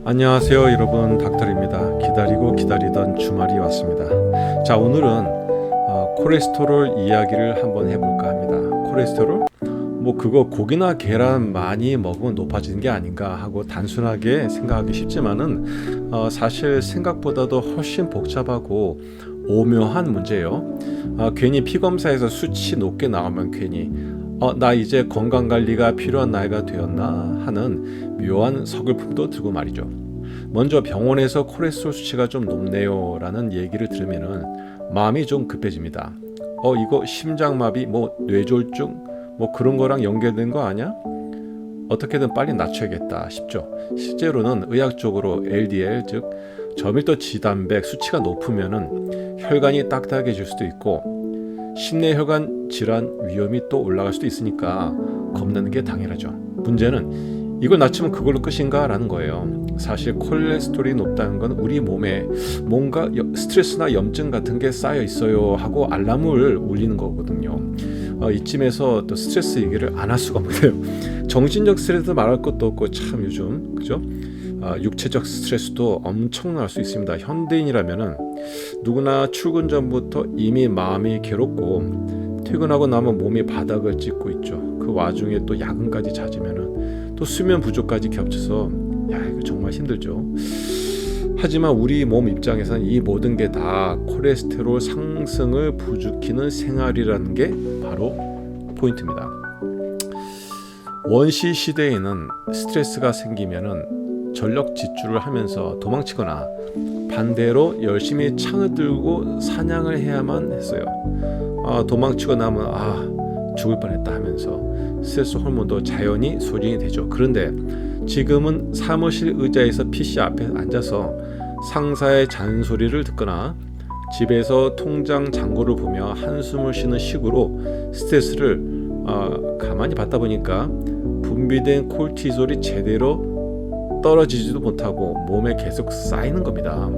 안녕하세요 여러분, 닥터입니다. 기다리고 기다리던 주말이 왔습니다. 자, 오늘은 콜레스테롤 이야기를 한번 해볼까 합니다. 콜레스테롤? 뭐 그거 고기나 계란 많이 먹으면 높아지는 게 아닌가 하고 단순하게 생각하기 쉽지만은 사실 생각보다도 훨씬 복잡하고 오묘한 문제예요. 괜히 피검사에서 수치 높게 나오면 괜히 나 이제 건강관리가 필요한 나이가 되었나 하는 묘한 서글픔도 들고 말이죠. 먼저 병원에서 콜레스테롤 수치가 좀 높네요 라는 얘기를 들으면은 마음이 좀 급해집니다. 이거 심장마비, 뭐 뇌졸중, 뭐 그런 거랑 연결된 거 아니야? 어떻게든 빨리 낮춰야겠다 싶죠. 실제로는 의학적으로 LDL, 즉 저밀도 지단백 수치가 높으면은 혈관이 딱딱해질 수도 있고 심내혈관 질환 위험이 또 올라갈 수도 있으니까 겁내는 게 당연하죠. 문제는 이걸 낮추면 그걸로 끝인가 라는 거예요. 사실 콜레스테롤이 높다는 건 우리 몸에 뭔가 스트레스나 염증 같은 게 쌓여 있어요 하고 알람을 울리는 거거든요. 이쯤에서 또 스트레스 얘기를 안 할 수가 없어요. 정신적 스트레스 말할 것도 없고 참 요즘 그죠? 육체적 스트레스도 엄청날 수 있습니다. 현대인이라면은 누구나 출근 전부터 이미 마음이 괴롭고 퇴근하고 나면 몸이 바닥을 찍고 있죠. 그 와중에 또 야근까지 잦으면은 또 수면 부족까지 겹쳐서 이거 정말 힘들죠. 하지만 우리 몸 입장에서는 이 모든 게 다 콜레스테롤 상승을 부추기는 생활이라는 게 바로 포인트입니다. 원시 시대에는 스트레스가 생기면은 전력 질주를 하면서 도망치거나 반대로 열심히 창을 들고 사냥을 해야만 했어요. 도망치고 나면 죽을 뻔했다 하면서 스트레스 호르몬도 자연히 소진이 되죠. 그런데 지금은 사무실 의자에서 PC 앞에 앉아서 상사의 잔소리를 듣거나 집에서 통장 잔고를 보며 한숨을 쉬는 식으로 스트레스를 가만히 받다 보니까 분비된 콜티졸이 제대로 떨어지지도 못하고 몸에 계속 쌓이는 겁니다.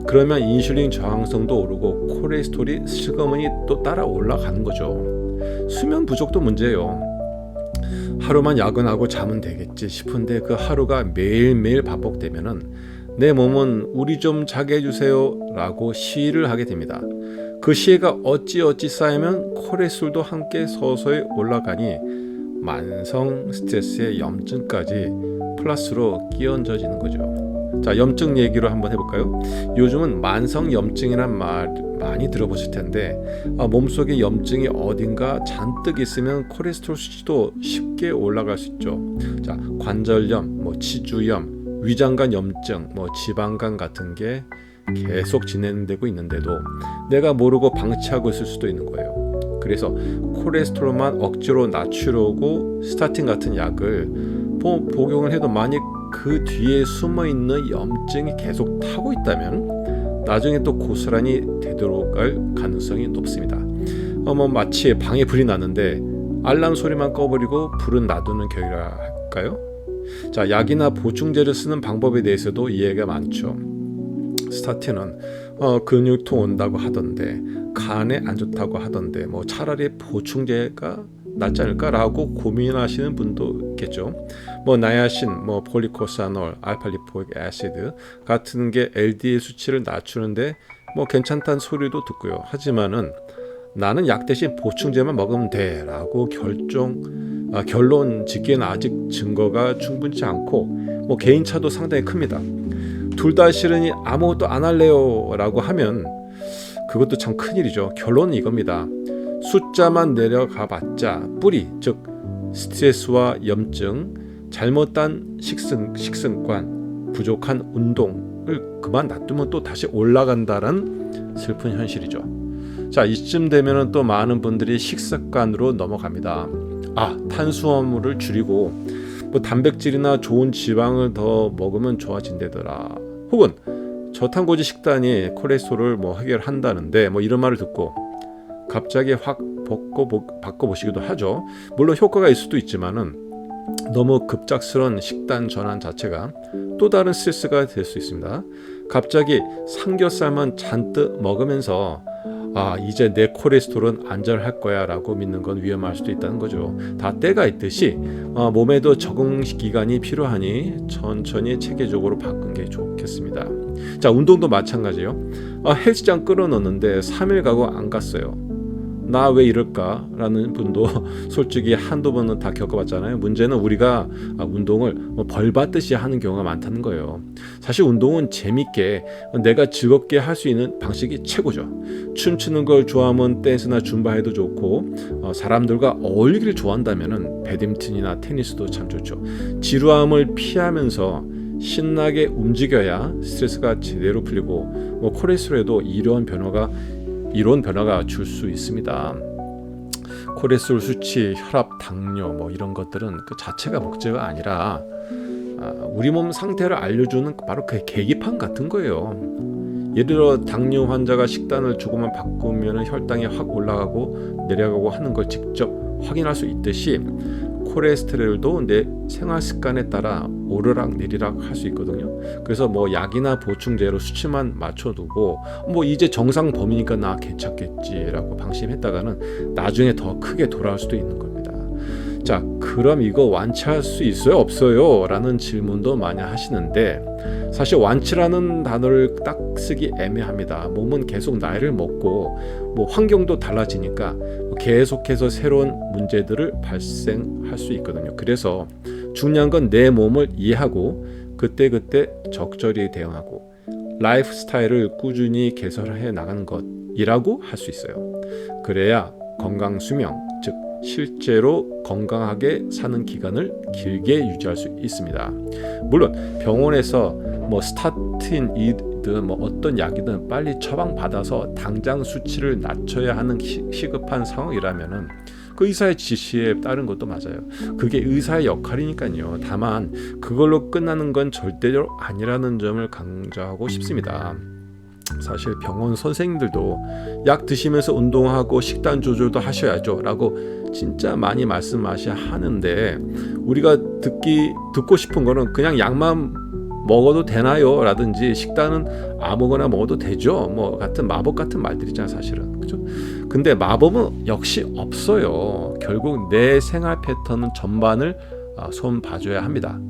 그러면 인슐린 저항성도 오르고 콜레스테롤이 슬그머니 또 따라 올라가는 거죠. 수면 부족도 문제예요. 하루만 야근하고 자면 되겠지 싶은데 그 하루가 매일매일 반복되면은 내 몸은 우리 좀 자게 해주세요 라고 시위를 하게 됩니다. 그 시위가 어찌 쌓이면 콜레스테롤도 함께 서서히 올라가니 만성 스트레스의 염증까지 플러스로 끼얹어지는 거죠. 자, 염증 얘기로 한번 해볼까요? 요즘은 만성 염증이란 말 많이 들어보실 텐데 몸속에 염증이 어딘가 잔뜩 있으면 콜레스테롤 수치도 쉽게 올라갈 수 있죠. 자, 관절염, 치주염, 위장관 염증, 지방간 같은 게 계속 진행되고 있는데도 내가 모르고 방치하고 있을 수도 있는 거예요. 그래서 콜레스테롤만 억지로 낮추려고 스타틴 같은 약을 복용을 해도 만약 그 뒤에 숨어있는 염증이 계속 타고 있다면 나중에 또 고스란히 되돌아갈 가능성이 높습니다. 마치 방에 불이 났는데 알람 소리만 꺼버리고 불은 놔두는 격이라 할까요? 자, 약이나 보충제를 쓰는 방법에 대해서도 이해가 많죠. 스타틴은 근육통 온다고 하던데 간에 안 좋다고 하던데 차라리 보충제가 낫지 않을까라고 고민하시는 분도 있겠죠. 나야신, 폴리코사놀, 알파리포익 애시드 같은 게 LDL 수치를 낮추는데 괜찮다는 소리도 듣고요. 하지만은 나는 약 대신 보충제만 먹으면 돼라고 결론 짓기에는 아직 증거가 충분치 않고 개인 차도 상당히 큽니다. 둘 다 싫으니 아무것도 안 할래요 라고 하면 그것도 참 큰일이죠. 결론은 이겁니다. 숫자만 내려가 봤자 뿌리, 즉 스트레스와 염증, 잘못된 식습관, 부족한 운동을 그만 놔두면 또 다시 올라간다는 슬픈 현실이죠. 자, 이쯤 되면 또 많은 분들이 식습관으로 넘어갑니다. 탄수화물을 줄이고 단백질이나 좋은 지방을 더 먹으면 좋아진다더라. 혹은 저탄고지 식단이 콜레스테롤을 해결한다는데 이런 말을 듣고 갑자기 확 바꿔보시기도 하죠. 물론 효과가 있을 수도 있지만은 너무 급작스러운 식단 전환 자체가 또 다른 스트레스가 될 수 있습니다. 갑자기 삼겹살만 잔뜩 먹으면서 이제 내 콜레스테롤은 안전할 거야 라고 믿는 건 위험할 수도 있다는 거죠. 다 때가 있듯이 몸에도 적응 기간이 필요하니 천천히 체계적으로 바꾼 게 좋겠습니다. 자, 운동도 마찬가지예요. 헬스장 끌어넣는데 3일 가고 안 갔어요. 나 왜 이럴까? 라는 분도 솔직히 한두 번은 다 겪어봤잖아요. 문제는 우리가 운동을 벌 받듯이 하는 경우가 많다는 거예요. 사실 운동은 재밌게 내가 즐겁게 할 수 있는 방식이 최고죠. 춤추는 걸 좋아하면 댄스나 줌바 해도 좋고, 사람들과 어울리기를 좋아한다면 배드민턴이나 테니스도 참 좋죠. 지루함을 피하면서 신나게 움직여야 스트레스가 제대로 풀리고 콜레스테롤에도 이런 변화가 줄 수 있습니다. 콜레스테롤 수치, 혈압, 당뇨 이런 것들은 그 자체가 문제가 아니라 우리 몸 상태를 알려주는 바로 그 계기판 같은 거예요. 예를 들어 당뇨 환자가 식단을 조금만 바꾸면 혈당이 확 올라가고 내려가고 하는 걸 직접 확인할 수 있듯이 콜레스테롤도 내 생활 습관에 따라 오르락 내리락 할 수 있거든요. 그래서 약이나 보충제로 수치만 맞춰두고 이제 정상 범위니까 나 괜찮겠지라고 방심했다가는 나중에 더 크게 돌아올 수도 있는 겁니다. 자, 그럼 이거 완치할 수 있어요? 없어요? 라는 질문도 많이 하시는데, 사실 완치라는 단어를 딱 쓰기 애매합니다. 몸은 계속 나이를 먹고 환경도 달라지니까 계속해서 새로운 문제들을 발생할 수 있거든요. 그래서 중요한 건 내 몸을 이해하고 그때그때 적절히 대응하고 라이프 스타일을 꾸준히 개선해 나가는 것이라고 할 수 있어요. 그래야 건강 수명, 즉 실제로 건강하게 사는 기간을 길게 유지할 수 있습니다. 물론 병원에서 스타틴이든 어떤 약이든 빨리 처방받아서 당장 수치를 낮춰야 하는 시급한 상황이라면은 그 의사의 지시에 따른 것도 맞아요. 그게 의사의 역할이니까요. 다만 그걸로 끝나는 건 절대로 아니라는 점을 강조하고 싶습니다. 사실 병원 선생님들도 약 드시면서 운동하고 식단 조절도 하셔야죠 라고 진짜 많이 말씀하셔야 하는데, 우리가 듣고 싶은 거는 그냥 약만 먹어도 되나요? 라든지 식단은 아무거나 먹어도 되죠? 같은 마법 같은 말들이잖아요, 사실은. 그죠? 근데 마법은 역시 없어요. 결국 내 생활 패턴은 전반을 손 봐줘야 합니다.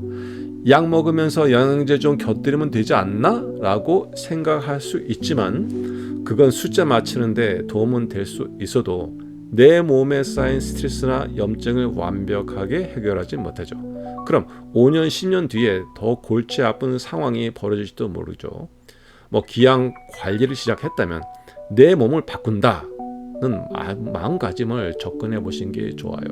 약 먹으면서 영양제 좀 곁들이면 되지 않나? 라고 생각할 수 있지만 그건 숫자 맞추는데 도움은 될 수 있어도 내 몸에 쌓인 스트레스나 염증을 완벽하게 해결하지 못하죠. 그럼 5년, 10년 뒤에 더 골치 아픈 상황이 벌어질지도 모르죠. 기왕 관리를 시작했다면 내 몸을 바꾼다는 마음가짐을 접근해 보시는 게 좋아요.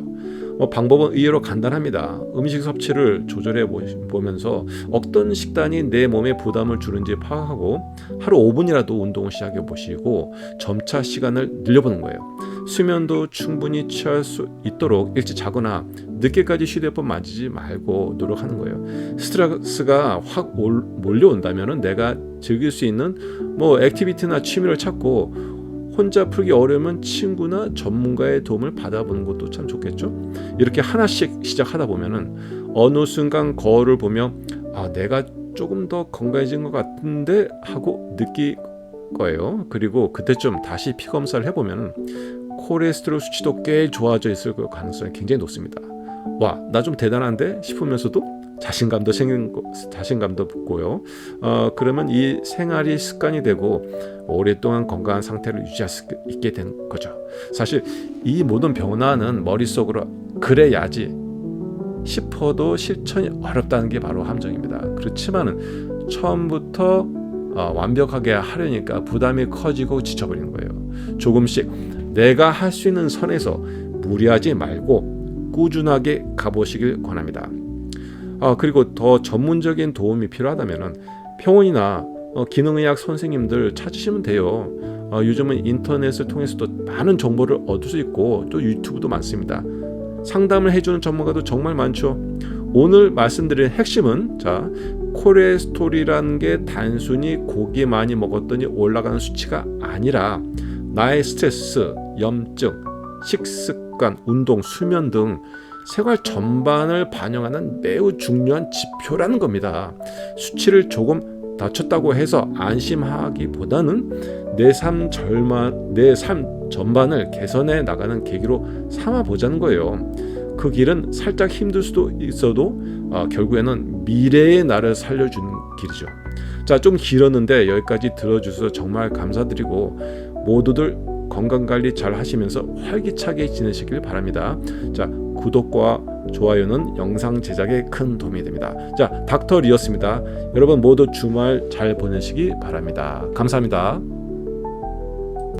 방법은 의외로 간단합니다. 음식 섭취를 조절해 보면서 어떤 식단이 내 몸에 부담을 주는지 파악하고 하루 5분이라도 운동을 시작해 보시고 점차 시간을 늘려보는 거예요. 수면도 충분히 취할 수 있도록 일찍 자거나 늦게까지 휴대폰 만지지 말고 노력하는 거예요. 스트레스가 확 몰려온다면 내가 즐길 수 있는 액티비티나 취미를 찾고, 혼자 풀기 어려우면 친구나 전문가의 도움을 받아보는 것도 참 좋겠죠. 이렇게 하나씩 시작하다 보면은 어느 순간 거울을 보며 내가 조금 더 건강해진 것 같은데 하고 느낄 거예요. 그리고 그때쯤 다시 피 검사를 해보면 콜레스테롤 수치도 꽤 좋아져 있을 가능성이 굉장히 높습니다. 나 좀 대단한데 싶으면서도 자신감도 붙고요. 그러면 이 생활이 습관이 되고 오랫동안 건강한 상태를 유지할 수 있게 된 거죠. 사실 이 모든 변화는 머릿속으로 그래야지 싶어도 실천이 어렵다는 게 바로 함정입니다. 그렇지만은 처음부터 완벽하게 하려니까 부담이 커지고 지쳐버리는 거예요. 조금씩 내가 할 수 있는 선에서 무리하지 말고 꾸준하게 가보시길 권합니다. 그리고 더 전문적인 도움이 필요하다면 병원이나 기능의학 선생님들 찾으시면 돼요. 요즘은 인터넷을 통해서도 많은 정보를 얻을 수 있고 또 유튜브도 많습니다. 상담을 해주는 전문가도 정말 많죠. 오늘 말씀드린 핵심은 콜레스테롤이라는 게 단순히 고기 많이 먹었더니 올라가는 수치가 아니라 나의 스트레스, 염증, 식습관, 운동, 수면 등 생활 전반을 반영하는 매우 중요한 지표라는 겁니다. 수치를 조금 다쳤다고 해서 안심하기보다는 내 삶 전반을 개선해 나가는 계기로 삼아 보자는 거예요. 그 길은 살짝 힘들 수도 있어도 결국에는 미래의 나를 살려주는 길이죠. 자, 좀 길었는데 여기까지 들어주셔서 정말 감사드리고 모두들 건강관리 잘 하시면서 활기차게 지내시길 바랍니다. 자, 구독과 좋아요는 영상 제작에 큰 도움이 됩니다. 자, 닥터 리였습니다. 여러분 모두 주말 잘 보내시기 바랍니다. 감사합니다.